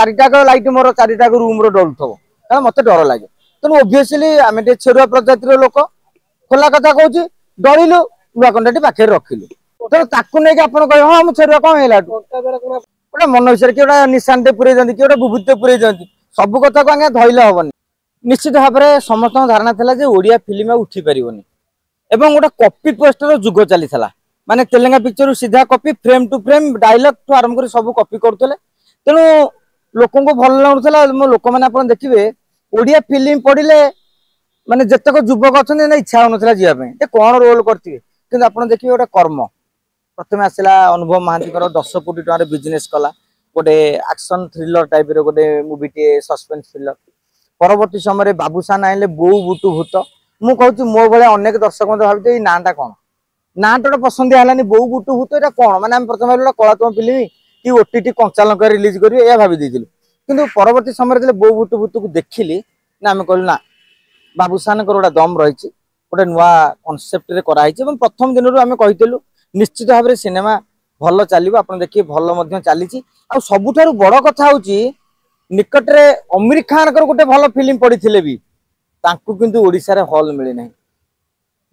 चारिटाक light मोर चारिटाक room डरुव कारण मत डर लगे तेणु ओबियसली आम छेरुआ प्रजातिर लोक खोला कथा कहूँ डरिलु लुआकंडा पाखे रखिलु तेणु ताकू नहीं आप हाँ मुझे छेरुआ कौन है गोटे मन विषय कि गोटे निशानटे पुरे कि गोटे बुभूते पुरे सब कथा को आगे धरले हेनी निश्चित भाव में समस्त धारणा था ओडिया फिल्म उठी पारनी एवं गोटे कॉपी पोस्टर जुग चली माने तेलेंगा पिक्चर सीधा copy frame to frame dialogue ठू आरंभ कर सब कॉपी करते तेणु लोक भल लगुला लोक मैंने आप देखिए ओडिया फिल्म पढ़ले माने जितक युवक अच्छा इच्छा होना जावाई कौन रोल करते कि आप देखिए गोटे कर्म प्रथम आसला अनुभव महांती 10 कोटी टकर बिजनेस कला गोटे एक्शन थ्रिलर टाइप गोटे मूवी टे सस्पेंस थ्रिलर परवर्ती समय बाबूसान आइले बोऊ बुटू भूत मु कहूँ मो भाई अनेक दर्शक मत भाई नाटा कौन ना तो पसंद है बोऊ बुटू भूत यहाँ कौन मैंने प्रथम भाई कलात्मक फिल्म कि ओटीटी कंचा लंका रिलीज करेंगे यह भाई कि परवर्ती समय बोऊ बुटू भूत को देखिली ना आम कहलु ना बाबूसान गोटे दम रही गोटे नुआ कनसेप्ट कराई प्रथम दिन आम कहीलु निश्चित भाव में सिनेमा भल चलो आप देखिए भल चली सबुठ बड़ कथा हूँ निकटरे अमीर खान गोटे भल फिल्म पड़ी भी किंतु ओडिशा रे हॉल मिली नहीं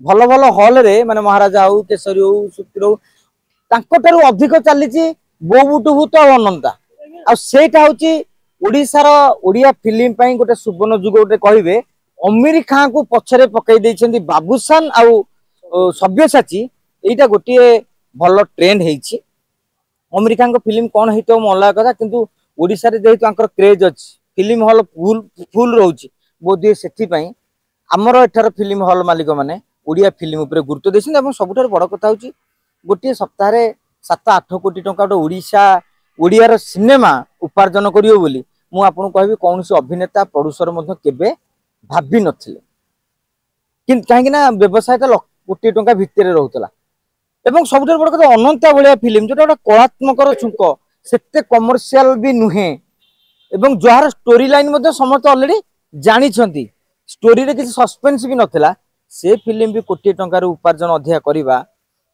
भल भल हॉल रे माने महाराजा हो केसरी हो सुतिर हो तांको अधिक चली बोऊ बुटू भूत और अनंता आईटा हूँ ओडिशार ओडिया फिल्म पाई गोटे सुवर्ण जुग गोटे कहे अमीर खान को पछरे पकई बाबूसान आउ सब्यसाची यहीटा गोटे भल ट्रेंड होती अमीर खान फिल्म कौन हो अलग कथा किंतु ओडिशा रे जेहेतु क्रेज अच्छी फिल्म हॉल फुल रोचे बोधे से आमर एठार फिल्म हॉल मालिक मैंने ओडिया फिल्म उपर गुरुत्व देते सबुठ बड़ कथा हूँ गोटे सप्ताह 7-8 कोटी टंका गोटे ओडिशा ओडियार सिनेमा उपार्जन करियो बोली मु आपन कहबी कौन से अभिनेता प्रोड्यूसर केबे भाभी नथिले कहीं व्यवसाय तो कोटी टंका भितर रोला एवं सब बड़ कथा अनंता भाया फिल्म जो गोटे कलात्मक छुंक से कमर्शियल भी नुहे एवं जार स्टोरी लाइन समस्त अलरेडी जानी स्टोरी रे किसी सस्पेंस भी नथिला से फिल्म भी कोटी टंकार उपार्जन अधिका करवा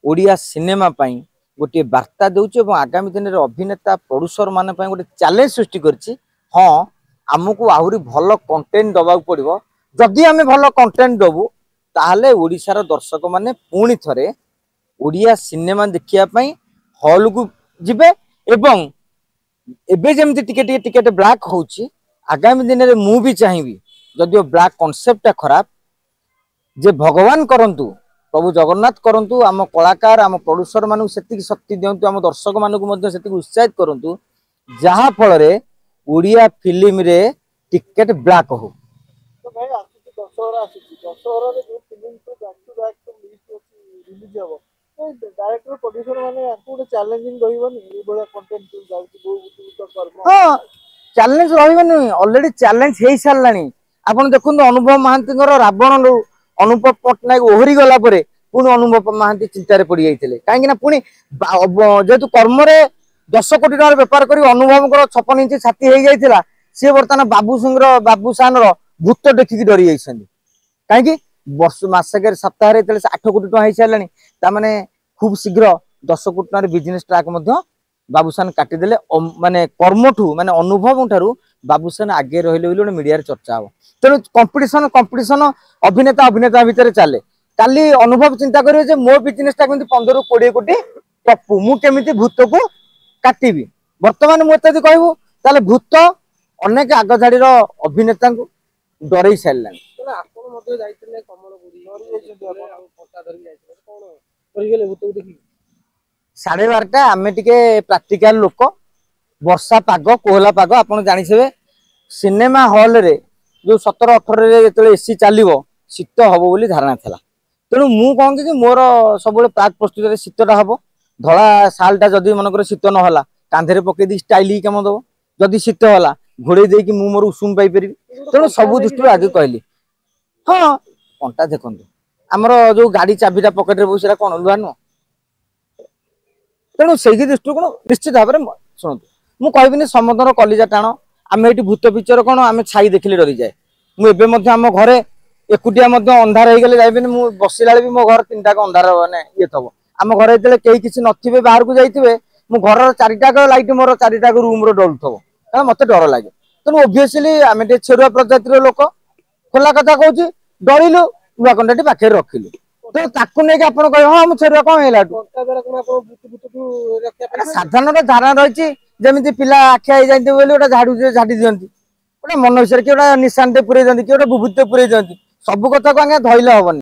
ओडिया सिनेमा पाई गोटे वार्ता देउछि एवं आगामी दिन रे अभिनेता प्रोड्यूसर माने पाई गोटे चैलेंज सृष्टि करछि हाँ आमको आहरी भल कंटेंट दबाक पड़िबो जदि आमे भल कंटेंट दबु ताहले ओडिशार दर्शक माने पुणी थरे ओडिया सिनेमा देखिया पाई हॉल को जिबे एवं एबे जेमति टिकेट ब्लैक होउछि आगामी दिन रे मु भी चाहिबी जदियो ब्लैक कॉन्सेप्ट खराब जे भगवान करंतु प्रभु जगन्नाथ करंतु आम कलाकार आम प्रोड्यूसर मानू सेतिक शक्ति दियंतु आम दर्शक मानू मध्य सेतिक उत्साहित करंतु जहा फल रे ओडिया फिल्म रे टिकेट ब्लैक हो तो भाई आसी दशहरा रे जो फिल्म तो बैक टू बैक तो रिलीज हो तो डायरेक्टर प्रोड्यूसर माने गोटे चैलेंजिंग रहिबनी ए बडा कंटेंट जाउची बहुत कर्म हां चैलेंज रहिबनी ऑलरेडी चैलेंज हेई सारलानी आपण देखुन अनुभव महांती रावण अनुपम पटनायक ओहरी गला परे पुणी अनुभव महांती चिंतार पड़ जाते कहीं पुणी जेहेतु कर्म 10 कोटी टकर बेपार कर अनुभव 56 इंच छाती हो जाता सी बर्तमान बाबूसान भूत देखिकी डरी जाइए कहीं वर्ष मसक सप्ताह 8 कोटी टका हो सारा माने खूब शीघ्र 10 कोटी टकर बिजनेस ट्रैक बाबूसान काटिदेले माने कर्मठू माने अनुभव ठारू बाबूसान आगे रहिले गोटे मीडिया चर्चा हम तेणु कंपिटिशन अभिनेता अभिनेता भितर चले काली अनुभव चिंता करेंगे मो बिजनेसटा 15-20 कोटी टपू मुझे भूत को काटिबी बर्तमान मुझे कहबू ताले भूत अनेक आग झाड़ी अभिनेता डर सारा 12:30 आम टे प्राक्टिकल लोक वर्षा पाग कोहला पाग आप जानी सिनेमा हॉल रे जो 17-18 जो एसी चलो शीत हम बोली धारणा था तेणु मु कौन कि मोर सब प्राक प्रस्तुत शीतटा हम धला सालटा जदि मनकर शीत नहला कांधे पकईदी स्टाइल ही कम दब जदि शीत है घोड़े देकी मु मोर उषुम पाइपर तेणु सब दृष्टि आगे कहली हाँ कंटा देखु आमर जो गाड़ी चाबिटा पकेट बस कौन लुहा नुह तेणु से दृष्टि कौन निश्चित भाव में शुणु मु कहबिनी समुद्र कलिजा टाण आम ये भूत पिक्चर कौन आम छाई देखिले डरी जाए मुझे आम घरे एकुटिया अंधार हो गले जाइबी मुझे बसला भी मो घर 3टा अंधार माने ये थब आम घर जो कहीं किसी नथिबे बाहर को जाइए मो घर 4टाक लाइट मोर 4टाक रूम डरुव କାରଣ ମତେ ଡର ଲାଗେ। ତେଣୁ ଓଭିୟସଲି ଆମେ ଟିକେ ଛେରୁଆ ପ୍ରଜାତିର ଲୋକ, ଖୋଲା କଥା କହୁଛି, ଡରିଲୁ ଲୁହା କଣ୍ଟାଟି ପାଖରେ ରଖିଲୁ। ତେଣୁ ତାକୁ ନେଇକି ଆପଣ କହିବେ ହଁ ମୁଁ ଛେରୁଆ କଣ ହେଲା ସାଧାରଣତଃ ଧାରଣା ରହିଛି ଯେମିତି ପିଲା ଆଖି ହେଇଯାନ୍ତି ବୋଲି ଗୋଟେ ଝାଡି ଦିଅନ୍ତି, ଗୋଟେ ମନ ବିଷୟରେ କି ଗୋଟେ ନିଶାନଟେ ପୁରେଇ ଦିଅନ୍ତି, କି ଗୋଟେ ବୁଭୁତେ ପୁରେଇ ଦିଅନ୍ତି। ସବୁ କଥାକୁ ଆଜ୍ଞା ଧଇଲେ ହବନି।